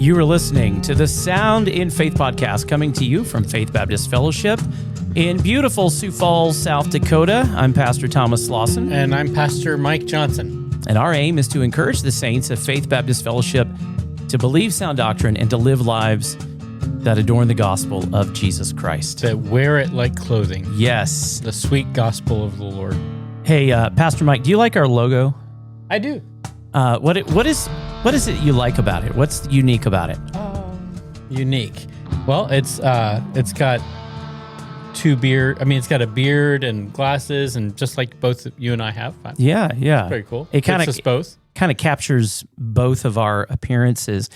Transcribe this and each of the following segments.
You are listening to the Sound in Faith podcast, coming to you from Faith Baptist Fellowship in beautiful Sioux Falls, South Dakota. I'm Pastor Thomas Lawson. And I'm Pastor Mike Johnson. And our aim is to encourage the saints of Faith Baptist Fellowship to believe sound doctrine and to live lives that adorn the gospel of Jesus Christ. That wear it like clothing. Yes. The sweet gospel of the Lord. Hey, Pastor Mike, do you like our logo? I do. What is it you like about it? What's unique about it? Unique. Well, it's got it's got a beard and glasses, and just like both you and I have. Yeah. Very cool. It kind Fits us both. Kind of captures both of our appearances.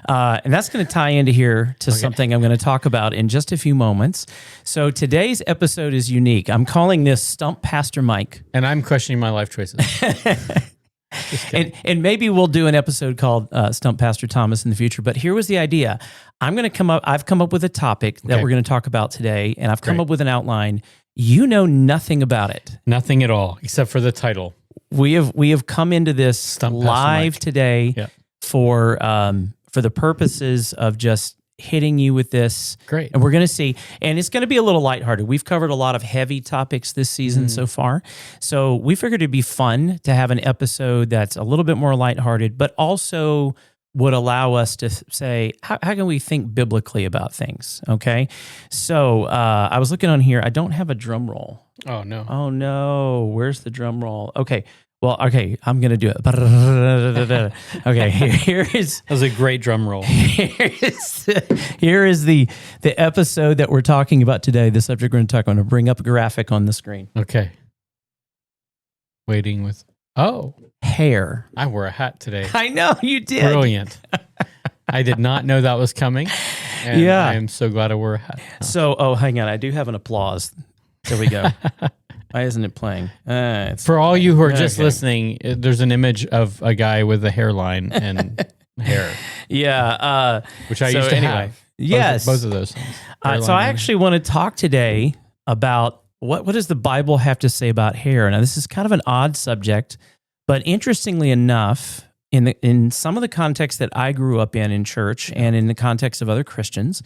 And that's going to tie into here to something I'm going to talk about in just a few moments. So today's episode is unique. I'm calling this Stump Pastor Mike. And I'm questioning my life choices. And maybe we'll do an episode called Stump Pastor Thomas in the future. But here was the idea. I've come up with a topic that we're going to talk about today, and I've come up with an outline. You know nothing about it. Nothing at all, except for the title. We have come into this Stump live today for the purposes of just hitting you with this. Great. And we're going to see, and it's going to be a little lighthearted. We've covered a lot of heavy topics this season so far. So we figured it'd be fun to have an episode that's a little bit more lighthearted, but also would allow us to say, how can we think biblically about things? Okay. So I was looking on here. I don't have a drum roll. Oh, no. Oh, no. Where's the drum roll? Okay. Well, okay, I'm going to do it. Okay, here is... That was a great drum roll. Here is the episode that we're talking about today, the subject we're going to talk about. I'm going to bring up a graphic on the screen. Okay. Waiting with... Oh. Hair. I wore a hat today. I know, you did. Brilliant. I did not know that was coming, and I am so glad I wore a hat. So, hang on, I do have an applause. There we go. Why isn't it playing? For all you who are just listening, there's an image of a guy with a hairline and hair. Yeah. Which I used to have. Yes. Both of those things. So I actually want to talk today about what does the Bible have to say about hair? Now, this is kind of an odd subject, but interestingly enough, in some of the contexts that I grew up in church and in the context of other Christians,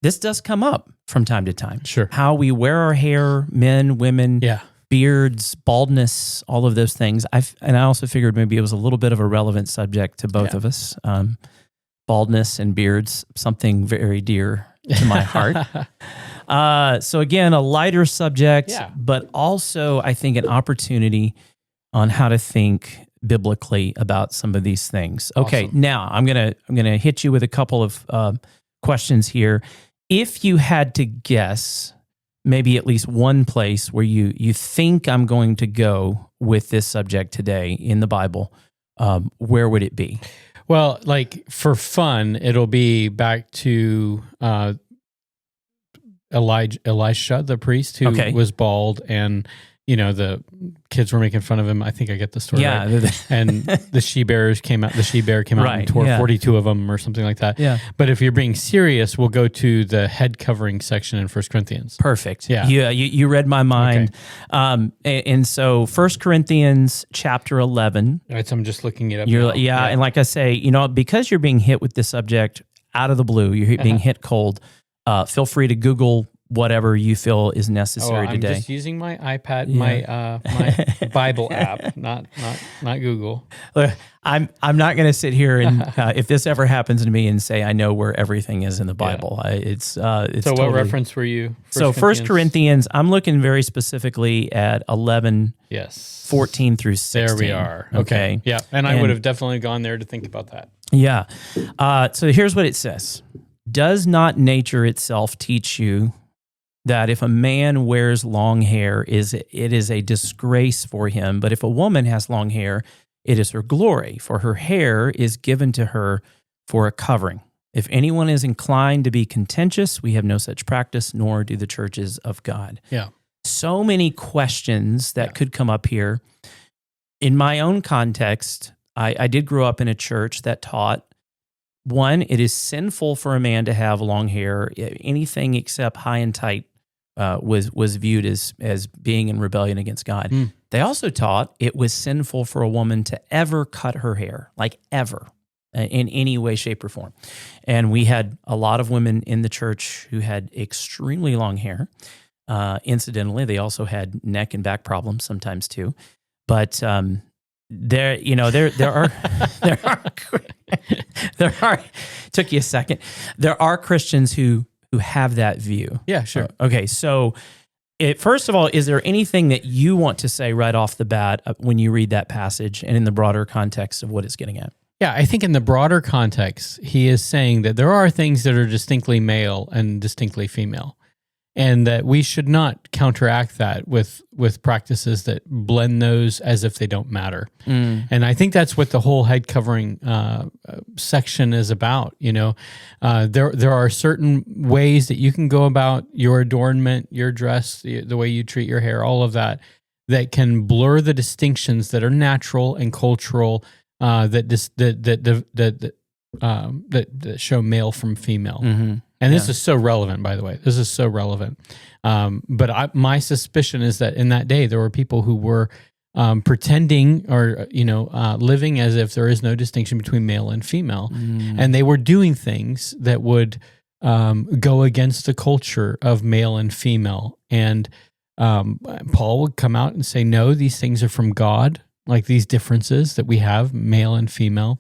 this does come up from time to time. Sure. How we wear our hair, men, women, beards, baldness, all of those things. I also figured maybe it was a little bit of a relevant subject to both of us. Baldness and beards, something very dear to my heart. So again, a lighter subject, but also I think an opportunity on how to think biblically about some of these things. Okay, now I'm gonna hit you with a couple of questions here. If you had to guess, maybe at least one place where you think I'm going to go with this subject today in the Bible, where would it be? Well, like for fun, it'll be back to Elisha, the priest who was bald, and the kids were making fun of him. I think I get the story right. And the she-bear came out and tore 42 of them or something like that. Yeah. But if you're being serious, we'll go to the head covering section in 1 Corinthians. Perfect. Yeah. You read my mind. Okay. And so 1 Corinthians chapter 11. All right, so I'm just looking it up now. And like I say, because you're being hit with this subject out of the blue, you're being hit cold, feel free to Google whatever you feel is necessary today. I'm just using my iPad, my Bible app, not Google. Look, I'm not going to sit here and if this ever happens to me and say I know where everything is in the Bible. It's so totally, what reference were you? 1 Corinthians. I'm looking very specifically at 11. Yes. 14 through 16. There we are. Okay. Yeah, and I would have definitely gone there to think about that. Yeah. So here's what it says. Does not nature itself teach you that if a man wears long hair, it is a disgrace for him, but if a woman has long hair, it is her glory, for her hair is given to her for a covering. If anyone is inclined to be contentious, we have no such practice, nor do the churches of God. Yeah. So many questions that could come up here. In my own context, I did grow up in a church that taught, one, it is sinful for a man to have long hair. Anything except high and tight was viewed as being in rebellion against God. They also taught it was sinful for a woman to ever cut her hair, like ever. in any way, shape, or form. And we had a lot of women in the church who had extremely long hair. Incidentally, they also had neck and back problems sometimes too. But there are took you a second. There are Christians who have that view. Yeah, sure. Okay, so first of all, is there anything that you want to say right off the bat when you read that passage and in the broader context of what it's getting at? Yeah, I think in the broader context, he is saying that there are things that are distinctly male and distinctly female, and that we should not counteract that with practices that blend those as if they don't matter. And I think that's what the whole head covering section is about. There are certain ways that you can go about your adornment, your dress, the way you treat your hair, all of that can blur the distinctions that are natural and cultural that show male from female. Mm-hmm. And this is so relevant, by the way. This is so relevant. But my suspicion is that in that day, there were people who were pretending or, living as if there is no distinction between male and female. And they were doing things that would go against the culture of male and female. And Paul would come out and say, no, these things are from God, like these differences that we have, male and female.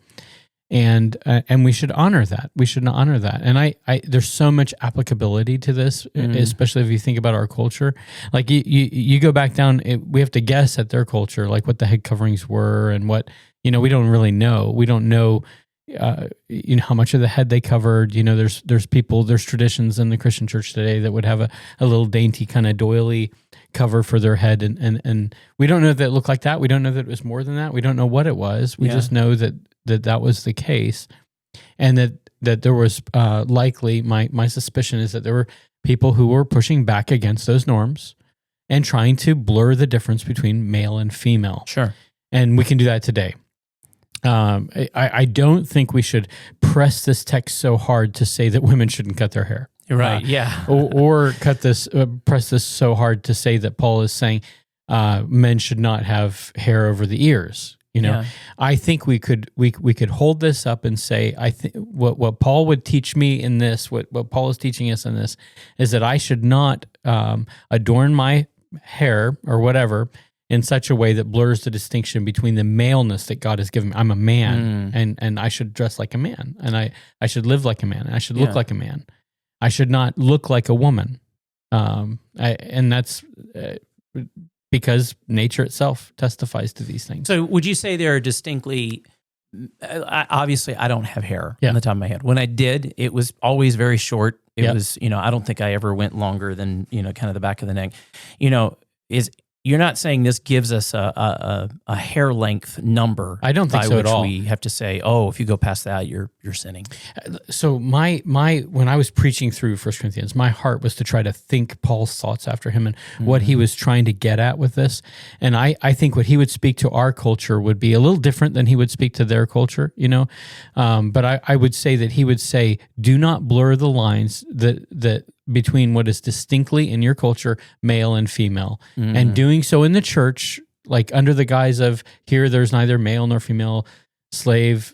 And we should honor that. We should honor that. And I there's so much applicability to this, especially if you think about our culture. Like you go back down, we have to guess at their culture, like what the head coverings were and what, we don't really know. We don't know, how much of the head they covered. There's traditions in the Christian church today that would have a little dainty kind of doily cover for their head. And we don't know that it looked like that. We don't know that it was more than that. We don't know what it was. We just know that was the case, and that there was likely, my suspicion is that there were people who were pushing back against those norms and trying to blur the difference between male and female. Sure. And we can do that today. I don't think we should press this text so hard to say that women shouldn't cut their hair. Right, yeah. or press this so hard to say that Paul is saying men should not have hair over the ears. I think we could hold this up and say, I think what Paul would teach me in this, what Paul is teaching us in this, is that I should not adorn my hair or whatever in such a way that blurs the distinction between the maleness that God has given me. I'm a man, and I should dress like a man, and I should live like a man, and I should look like a man. I should not look like a woman, and that's because nature itself testifies to these things. So would you say there are distinctly, obviously I don't have hair on the top of my head. When I did, it was always very short. It was, I don't think I ever went longer than, kind of the back of the neck. You're not saying this gives us a hair length number. I don't think so at all. We have to say, if you go past that, you're sinning. So my when I was preaching through 1 Corinthians, my heart was to try to think Paul's thoughts after him and what he was trying to get at with this. And I think what he would speak to our culture would be a little different than he would speak to their culture, But I would say that he would say, do not blur the lines that between what is distinctly in your culture, male and female, and doing so in the church, like under the guise of here, there's neither male nor female, slave,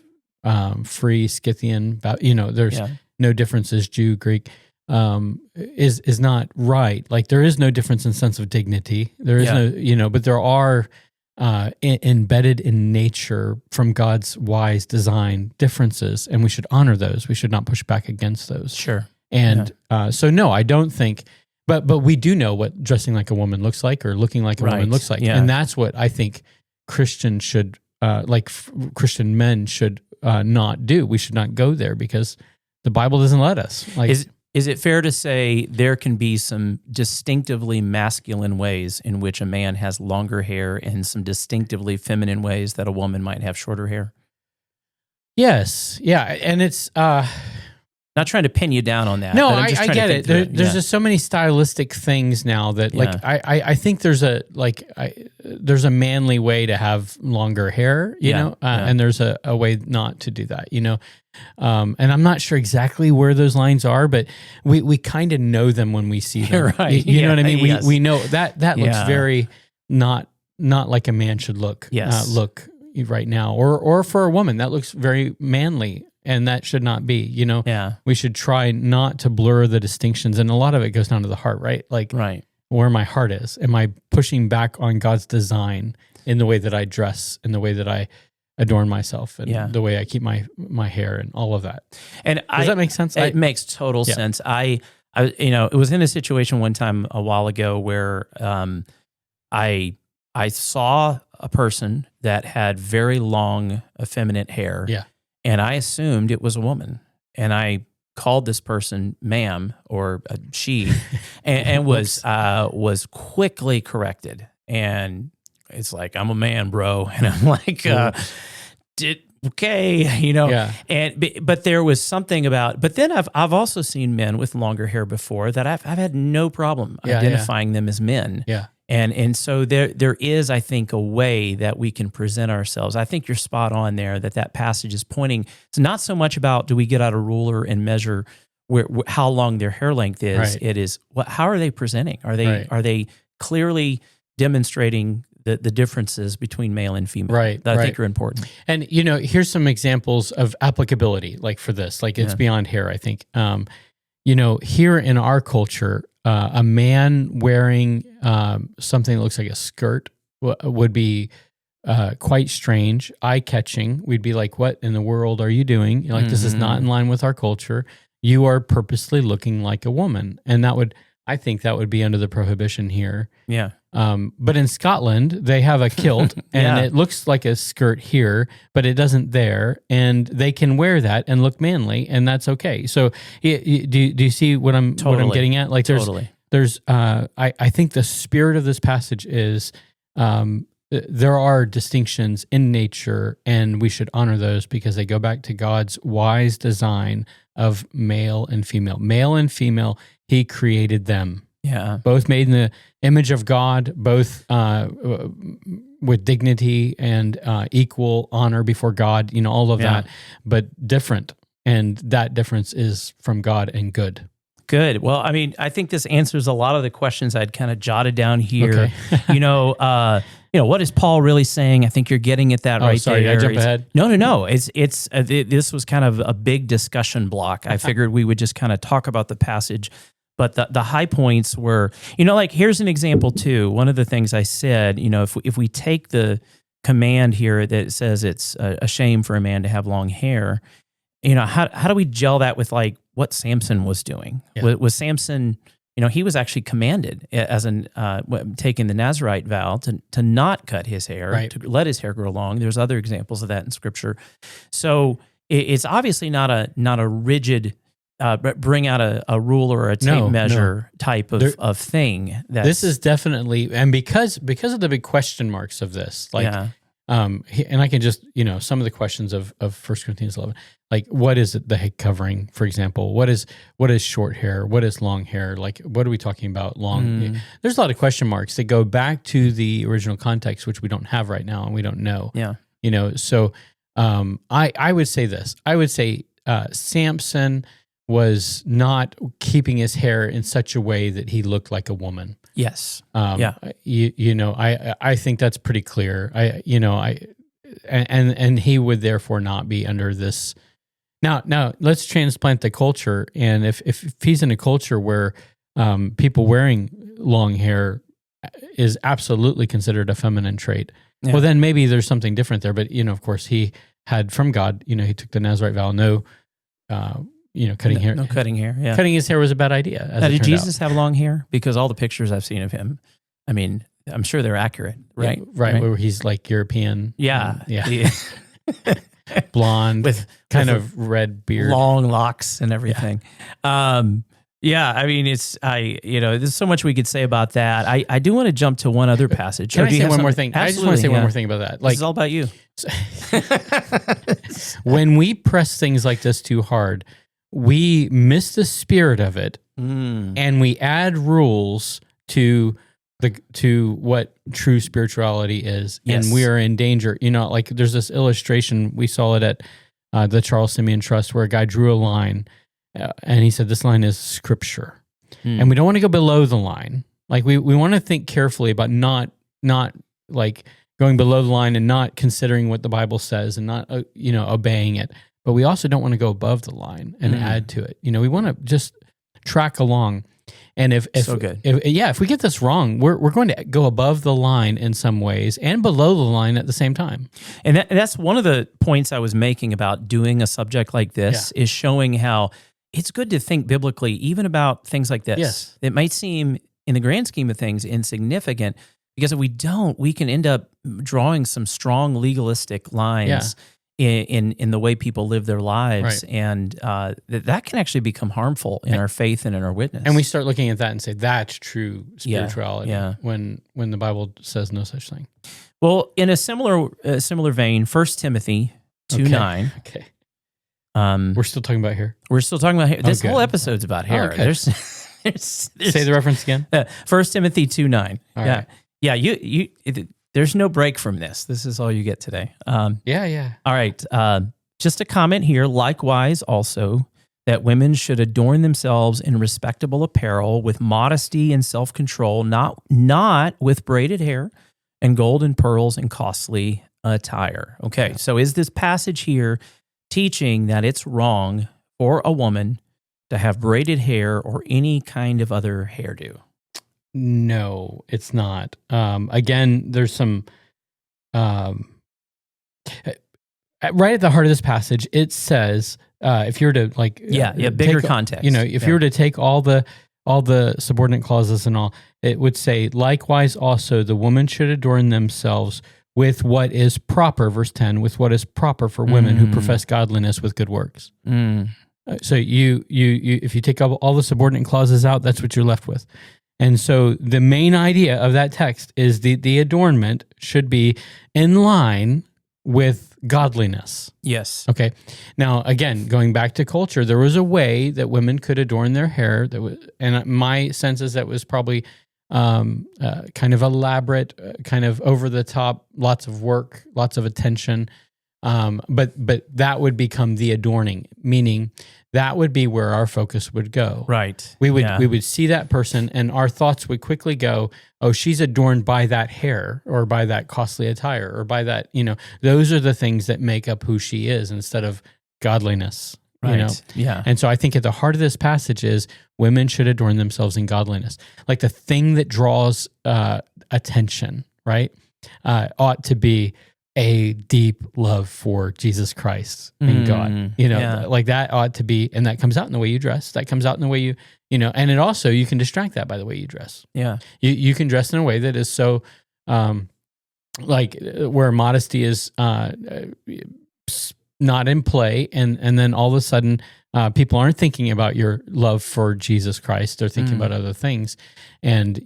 free, Scythian, there's no differences, Jew, Greek, is not right. Like there is no difference in sense of dignity. There is no, but there are embedded in nature from God's wise design differences, and we should honor those. We should not push back against those. Sure. And so, no, I don't think, but we do know what dressing like a woman looks like or looking like a woman looks like. Yeah. And that's what I think Christians should, Christian men should not do. We should not go there because the Bible doesn't let us. Is it fair to say there can be some distinctively masculine ways in which a man has longer hair and some distinctively feminine ways that a woman might have shorter hair? Yes. Yeah. And it's... not trying to pin you down on that. No, I get it. There's just so many stylistic things now that, I think there's a manly way to have longer hair, and there's a way not to do that, and I'm not sure exactly where those lines are, but we kind of know them when we see them. Right. You know what I mean? We know that looks very not like a man should look. Yes. Look. right now, or for a woman that looks very manly, and that should not be. We should try not to blur the distinctions, and a lot of it goes down to the heart, right? Like where my heart is. Am I pushing back on God's design in the way that I dress, in the way that I adorn myself, and the way I keep my hair, and all of that? And does that make sense? It makes total sense. I it was in a situation one time a while ago where I saw a person that had very long, effeminate hair, and I assumed it was a woman, and I called this person ma'am or she, and was quickly corrected. And it's like, I'm a man, bro, and I'm like, okay, but there was something about. But then I've also seen men with longer hair before that I've had no problem identifying them as men. Yeah. And so there is, I think, a way that we can present ourselves. I think you're spot on there that passage is pointing. It's not so much about do we get out a ruler and measure how long their hair length is. Right. It is how are they presenting? Are they clearly demonstrating the differences between male and female? Right. That I think are important. And here's some examples of applicability, like for this. Like it's beyond hair, I think. Here in our culture, a man wearing something that looks like a skirt would be quite strange, eye-catching. We'd be like, what in the world are you doing? Like, this is not in line with our culture. You are purposely looking like a woman. And I think that would be under the prohibition here. Yeah. But in Scotland, they have a kilt, and it looks like a skirt here, but it doesn't there, and they can wear that and look manly, and that's okay. So, do you see what I'm getting at? Like, there's I think the spirit of this passage is there are distinctions in nature, and we should honor those because they go back to God's wise design of male and female. Male and female, He created them. Yeah. Both made in the image of God, both with dignity and equal honor before God, all of that, but different. And that difference is from God and good. Good. Well, I mean, I think this answers a lot of the questions I'd kind of jotted down here. Okay. What is Paul really saying? I think you're getting at that right sorry, there. I jump ahead? No. This was kind of a big discussion block. I figured we would just kind of talk about the passage. But the high points were, here's an example too. One of the things I said, if we take the command here that says it's a shame for a man to have long hair, how do we gel that with like what Samson was doing? Yeah. Was Samson, he was actually commanded as taking the Nazirite vow to not cut his hair, to let his hair grow long. There's other examples of that in Scripture. So it's obviously not a rigid. Bring out a ruler or a tape measure type of thing. This is definitely, and because of the big question marks of this, and I can just, some of the questions of 1 Corinthians 11, like what is the head covering, for example? What is short hair? What is long hair? Like, what are we talking about? There's a lot of question marks that go back to the original context, which we don't have right now, and we don't know. Yeah. So I would say this. I would say Samson was not keeping his hair in such a way that he looked like a woman. Yes. I think that's pretty clear. And he would therefore not be under this. Now let's transplant the culture. And if he's in a culture where people wearing long hair is absolutely considered a feminine trait, well, then maybe there's something different there. But, of course, he had from God, he took the Nazirite vow, cutting hair. No cutting hair, yeah. Cutting his hair was a bad idea. Now, did Jesus have long hair? Because all the pictures I've seen of him, I mean, I'm sure they're accurate, right? Yeah, right, where he's like European. Yeah. Blonde, with of red beard. Long locks and everything. Yeah. I mean, there's so much we could say about that. I do want to jump to one other passage. Can I say one more thing? Absolutely, I just want to say one more thing about that. Like, this is all about you. When we press things like this too hard, we miss the spirit of it, and we add rules to what true spirituality is, and we are in danger. Like there's this illustration, we saw it at the Charles Simeon Trust, where a guy drew a line, and he said, this line is Scripture, and we don't want to go below the line. Like we want to think carefully about not like going below the line and not considering what the Bible says and not, obeying it. But we also don't want to go above the line and add to it. We want to just track along. And if we get this wrong, we're going to go above the line in some ways and below the line at the same time. And that's one of the points I was making about doing a subject like this is showing how it's good to think biblically, even about things like this. Yes. It might seem, in the grand scheme of things, insignificant, because if we don't, we can end up drawing some strong legalistic lines in the way people live their lives, and that can actually become harmful in our faith and in our witness. And we start looking at that and say that's true spirituality when the Bible says no such thing. Well, in a similar vein, 1 Timothy 2:9. Okay. We're still talking about hair. We're still talking about hair. This whole episode's about hair. Okay. There's say the reference again. 1 Timothy 2:9. Right. You there's no break from this. This is all you get today. All right. Just a comment here. Likewise, also, that women should adorn themselves in respectable apparel with modesty and self-control, not with braided hair and gold and pearls and costly attire. Okay, so is this passage here teaching that it's wrong for a woman to have braided hair or any kind of other hairdo? No, it's not. Again, there's some, right at the heart of this passage, it says, if you were to bigger context. If you were to take all the subordinate clauses and all, it would say, likewise also the woman should adorn themselves with what is proper, verse 10, with what is proper for women who profess godliness with good works. So you if you take all the subordinate clauses out, that's what you're left with. And so the main idea of that text is the adornment should be in line with godliness. Yes. Okay. Now, again, going back to culture, there was a way that women could adorn their hair. And my sense is that was probably kind of elaborate, kind of over the top, lots of work, lots of attention. But that would become the adorning, meaning that would be where our focus would go. Right. We would see that person and our thoughts would quickly go, oh, she's adorned by that hair or by that costly attire or by that, those are the things that make up who she is instead of godliness. Right. Yeah. And so I think at the heart of this passage is women should adorn themselves in godliness. Like the thing that draws attention, right, ought to be a deep love for Jesus Christ and God, like that ought to be, and that comes out in the way you dress. That comes out in the way you and it also, you can distract that by the way you dress. Yeah. You can dress in a way that is so, like where modesty is not in play. And then all of a sudden, people aren't thinking about your love for Jesus Christ. They're thinking about other things. And,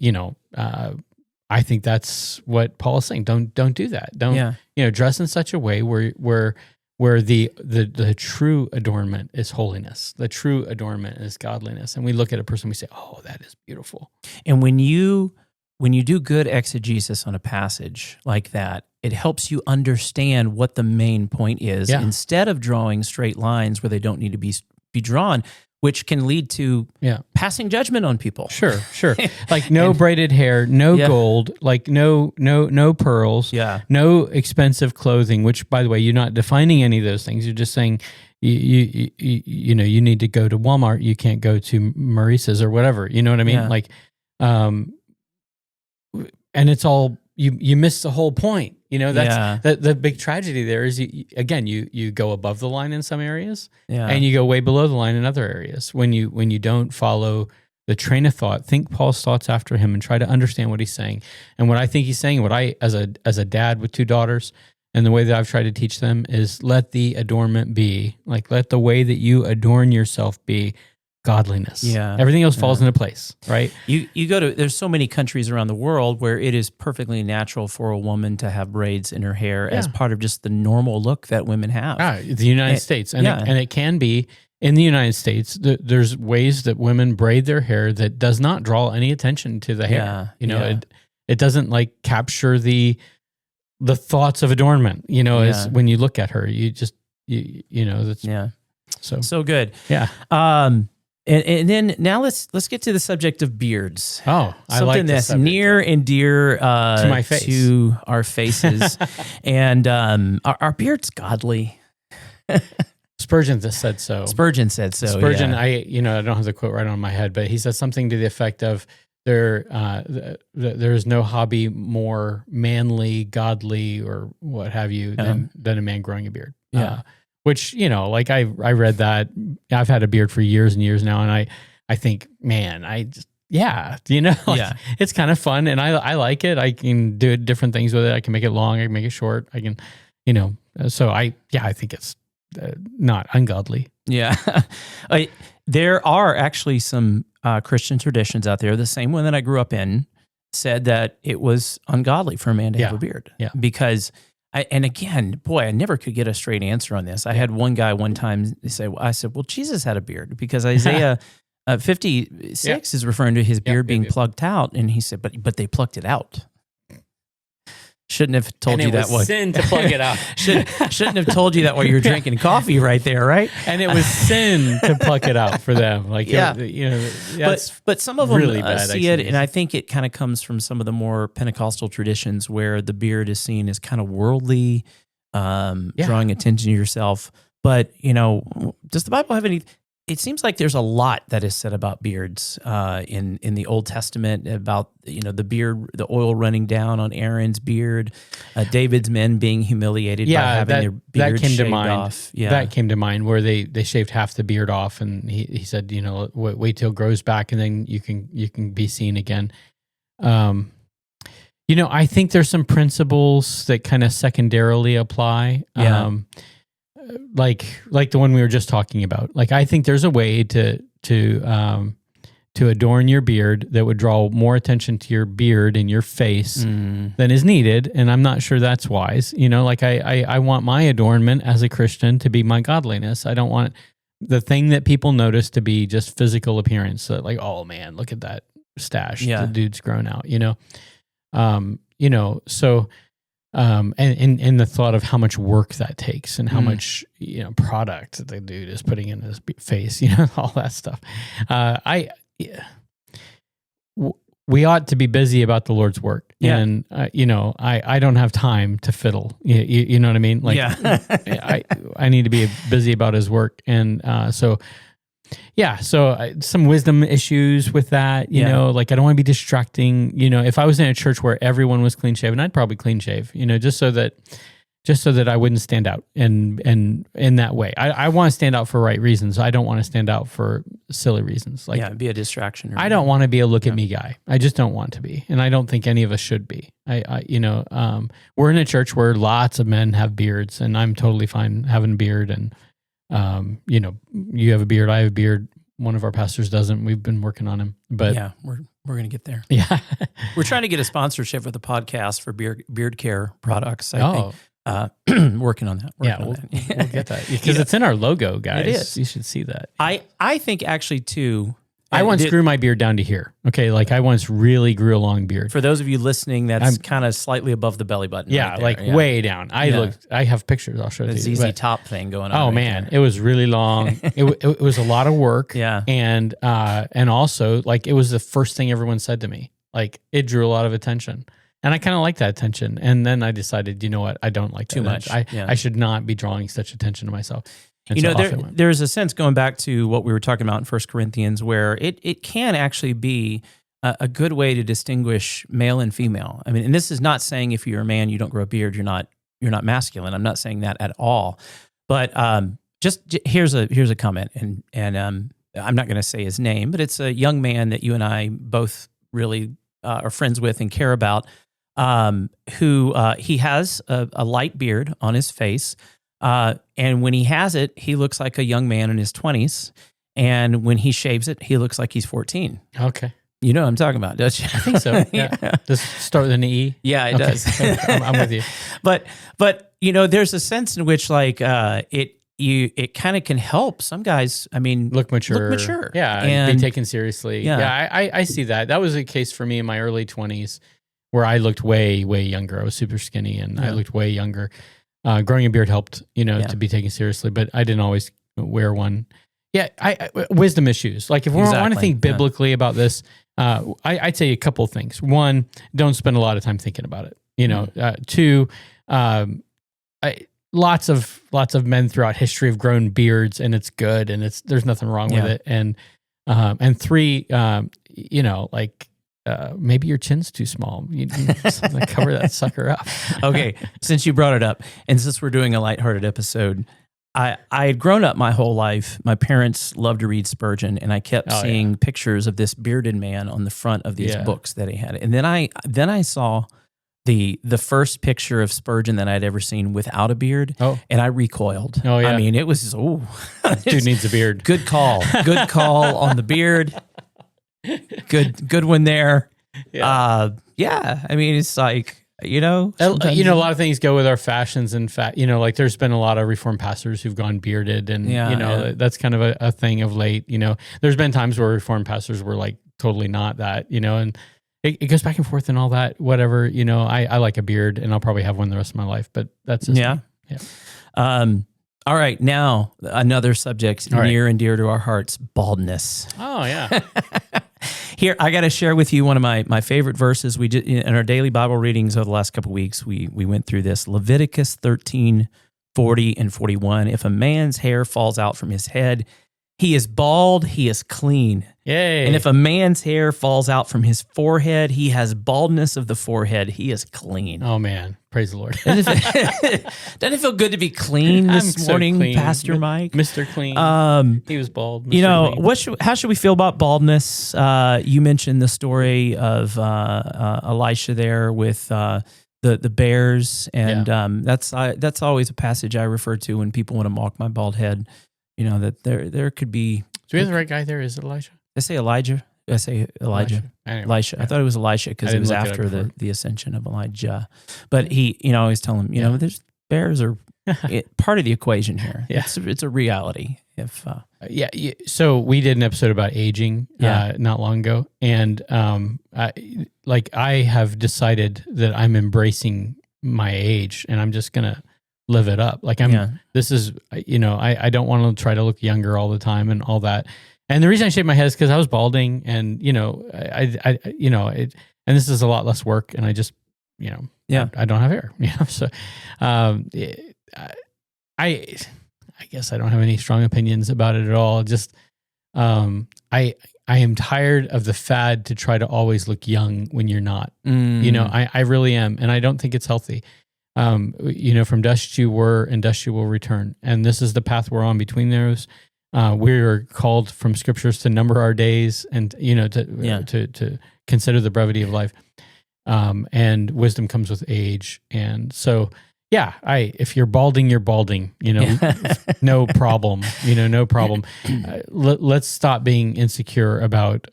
I think that's what Paul is saying. Don't do that. Don't dress in such a way where the true adornment is holiness. The true adornment is godliness. And we look at a person, we say, "Oh, that is beautiful." And when you do good exegesis on a passage like that, it helps you understand what the main point is instead of drawing straight lines where they don't need to be drawn, which can lead to passing judgment on people. Sure. Like no braided hair, no gold, like no pearls, no expensive clothing, which by the way, you're not defining any of those things. You're just saying you need to go to Walmart. You can't go to Maurice's or whatever. You know what I mean? Yeah. Like, and it's all, you miss the whole point. That's the big tragedy there is you go above the line in some areas and you go way below the line in other areas when you don't follow the train of thought. Think Paul's thoughts after him and try to understand what he's saying. And what I think he's saying, what I as a dad with 2 daughters, and the way that I've tried to teach them is let the adornment be, like let the way that you adorn yourself be godliness. Yeah. Everything else falls into place, right? You go to, there's so many countries around the world where it is perfectly natural for a woman to have braids in her hair as part of just the normal look that women have. The United States. And it can be in the United States, there's ways that women braid their hair that does not draw any attention to the hair. It doesn't like capture the thoughts of adornment, as when you look at her, that's so good. Yeah. And then now let's get to the subject of beards. Oh, I like something that's near and dear to my face, to our faces, and our beards godly. Spurgeon just said so. Spurgeon said so. Spurgeon, I don't have the quote right on my head, but he said something to the effect of there is no hobby more manly, godly, or what have you than a man growing a beard. Yeah. Which, like I read that. I've had a beard for years and years now, and I think, man, it's kind of fun, and I like it. I can do different things with it. I can make it long. I can make it short. I can, so I think it's not ungodly. Yeah. There are actually some Christian traditions out there. The same one that I grew up in said that it was ungodly for a man to have a beard. Yeah. Because and again, boy, I never could get a straight answer on this. I had one guy one time say, I said, well, Jesus had a beard, because Isaiah 56 is referring to his beard being plucked out. And he said, but they plucked it out. Shouldn't have told you that. It was sin to plug it out. Shouldn't have told you that while you were drinking coffee right there, right? And it was sin to pluck it out for them. Like, but some of them really see it, and I think it kind of comes from some of the more Pentecostal traditions where the beard is seen as kind of worldly, drawing attention to yourself. But does the Bible have any? It seems like there's a lot that is said about beards in the Old Testament, about the beard, the oil running down on Aaron's beard, David's men being humiliated by having their beards shaved off. Yeah, that came to mind, where they shaved half the beard off, and he said, wait till it grows back, and then you can be seen again. I think there's some principles that kind of secondarily apply. Yeah. Like the one we were just talking about. Like, I think there's a way to adorn your beard that would draw more attention to your beard and your face than is needed, and I'm not sure that's wise. I want my adornment as a Christian to be my godliness. I don't want the thing that people notice to be just physical appearance. So like, oh man, look at that stash. Yeah. The dude's grown out. So. And the thought of how much work that takes, and how much product that the dude is putting in his face, all that stuff. We ought to be busy about the Lord's work, and I don't have time to fiddle. You know what I mean? Like, I need to be busy about His work, and so some wisdom issues with that, like I don't want to be distracting. If I was in a church where everyone was clean shaven, I'd probably clean shave, just so that I wouldn't stand out and in that way. I want to stand out for right reasons. I don't want to stand out for silly reasons. Like, be a distraction. I don't want to be a look at me guy. I just don't want to be. And I don't think any of us should be. We're in a church where lots of men have beards, and I'm totally fine having a beard, and you have a beard, I have a beard. One of our pastors doesn't. We've been working on him, but we're going to get there. Yeah. We're trying to get a sponsorship with the podcast for beard care products. I think, working on that. We'll get that, because it's in our logo, guys. It is. You should see that. I think actually too, I once grew my beard down to here. Okay, like I once really grew a long beard. For those of you listening, that's kind of slightly above the belly button. Yeah, right there. Way down. I have pictures. I'll show you. The ZZ Top thing going on. Oh man, it was really long. it was a lot of work. Yeah, and also like it was the first thing everyone said to me. Like, it drew a lot of attention, and I kind of liked that attention. And then I decided, you know what, I don't like that too much. I should not be drawing such attention to myself. And there's a sense, going back to what we were talking about in 1 Corinthians, where it can actually be a good way to distinguish male and female. I mean, and this is not saying if you're a man, you don't grow a beard, you're not masculine. I'm not saying that at all. But just here's a comment, and I'm not going to say his name, but it's a young man that you and I both really are friends with and care about, who he has a light beard on his face. And when he has it, he looks like a young man in his 20s. And when he shaves it, he looks like he's 14. Okay. You know what I'm talking about, don't you? I think so. Yeah. Does it start with an E? Yeah, it does. I'm with you. But there's a sense in which it kind of can help some guys. I mean, look mature. Yeah, and be taken seriously. Yeah, I see that. That was a case for me in my early 20s, where I looked way, way younger. I was super skinny, and I looked way younger. Growing a beard helped, to be taken seriously, but I didn't always wear one. wisdom issues. Like if we want to think biblically about this, I'd say a couple of things. One, don't spend a lot of time thinking about it. Two, lots of men throughout history have grown beards, and it's good, and there's nothing wrong with it. And three, maybe your chin's too small. You cover that sucker up. Okay, since you brought it up, and since we're doing a lighthearted episode, I had grown up my whole life. My parents loved to read Spurgeon, and I kept seeing pictures of this bearded man on the front of these books that he had. And then I saw the first picture of Spurgeon that I'd ever seen without a beard, and I recoiled. Oh yeah, I mean it was dude needs a beard. Good call on the beard. Good one there. Yeah. I mean it's like. A lot of things go with our fashions. In fact, like there's been a lot of Reformed pastors who've gone bearded, and that's kind of a thing of late. There's been times where Reformed pastors were like totally not that. And it goes back and forth and all that. Whatever. I like a beard, and I'll probably have one the rest of my life. But that's just me. Yeah. All right, now another subject near and dear to our hearts: baldness. Oh yeah. Here, I got to share with you one of my favorite verses. We did in our daily Bible readings over the last couple of weeks. We went through this Leviticus 13:40 and 41. If a man's hair falls out from his head, he is bald, he is clean. Yay! And if a man's hair falls out from his forehead, he has baldness of the forehead. He is clean. Oh man, praise the Lord! Doesn't it feel good to be clean this morning, clean. Pastor Mike? Mr. Clean. He was bald. Mr. How should we feel about baldness? You mentioned the story of Elisha there with the bears, and that's always a passage I refer to when people want to mock my bald head. That there could be. Do we have the right guy there? Is it Elisha? I say Elijah. I say Elijah. Anyway, Elisha. I thought it was Elisha because it was after the ascension of Elijah. But he, I always tell him, there's bears are part of the equation here. Yeah. It's a reality. So we did an episode about aging not long ago, and I have decided that I'm embracing my age, and I'm just gonna live it up. Like this is, I don't want to try to look younger all the time and all that. And the reason I shaved my head is because I was balding, and and this is a lot less work, and I just, I don't have hair, So, I guess I don't have any strong opinions about it at all. Just, I am tired of the fad to try to always look young when you're not. I really am, and I don't think it's healthy. From dust you were, and dust you will return, and this is the path we're on between those. We are called from scriptures to number our days, and to consider the brevity of life. And wisdom comes with age, and so if you're balding, you're balding. No problem. No problem. Let's stop being insecure about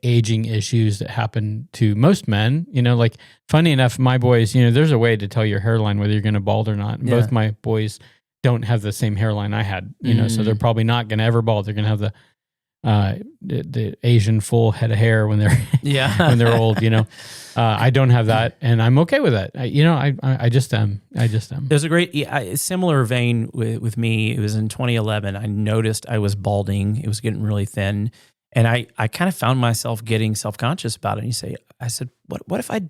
aging issues that happen to most men. Like funny enough, my boys. There's a way to tell your hairline whether you're going to bald or not. Yeah. Both my boys don't have the same hairline I had, so they're probably not going to ever bald. They're going to have the Asian full head of hair when they're when they're old. I don't have that, and I'm okay with that. I just am. There's a great similar vein with me. It was in 2011. I noticed I was balding. It was getting really thin, and I kind of found myself getting self-conscious about it. And I said, what if I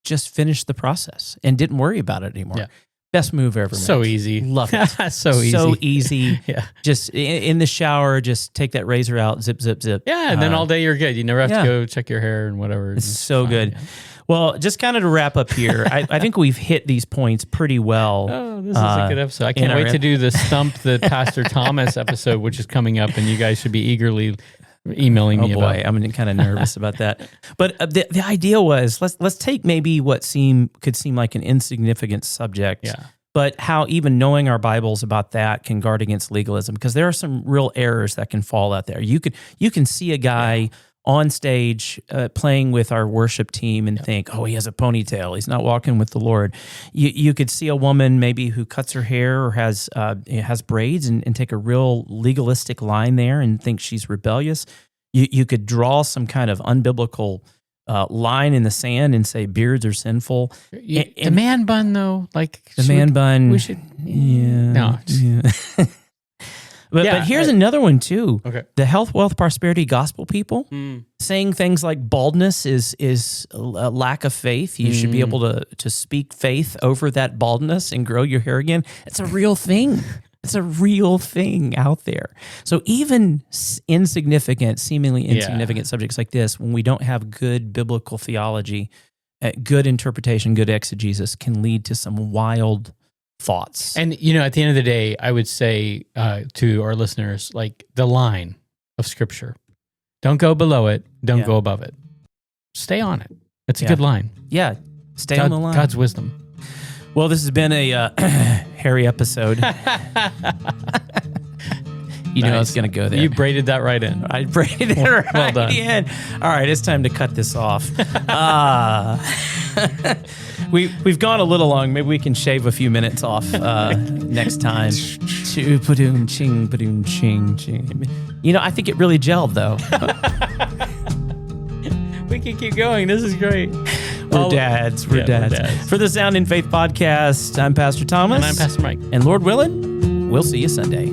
just finished the process and didn't worry about it anymore? Yeah. Best move ever made. So easy. Love it. So easy. Yeah. Just in the shower, just take that razor out, zip, zip, zip. Yeah, and then all day you're good. You never have to go check your hair and whatever. It's so good. Yeah. Well, just kind of to wrap up here, I think we've hit these points pretty well. Oh, this is a good episode. I can't wait to do the Stump the Pastor Thomas episode, which is coming up, and you guys should be eagerly emailing me about. I'm kind of nervous about that. But the idea was let's take maybe what could seem like an insignificant subject, but how even knowing our Bibles about that can guard against legalism, because there are some real errors that can fall out there. You can see a guy on stage playing with our worship team and think, oh, he has a ponytail, he's not walking with the Lord. You could see a woman maybe who cuts her hair or has braids and take a real legalistic line there and think she's rebellious. You could draw some kind of unbiblical line in the sand and say beards are sinful. The man bun, though, man bun. We should. Yeah. No. Yeah. But here's another one too. Okay. The health, wealth, prosperity gospel people saying things like baldness is a lack of faith. You should be able to speak faith over that baldness and grow your hair again. It's a real thing. It's a real thing out there. So even seemingly insignificant subjects like this, when we don't have good biblical theology, good interpretation, good exegesis, can lead to some wild thoughts. And, at the end of the day, I would say to our listeners, like the line of Scripture, don't go below it, don't go above it. Stay on it. It's a good line. Yeah, stay on the line. God's wisdom. Well, this has been a hairy episode. You know it's going to go there. You braided that right in. I braided it right in. All right, it's time to cut this off. We've gone a little long. Maybe we can shave a few minutes off next time. Ching, ching, ching. I think it really gelled, though. We can keep going. This is great. We're dads. We're dads. For the Sound in Faith podcast, I'm Pastor Thomas. And I'm Pastor Mike. And Lord willing, we'll see you Sunday.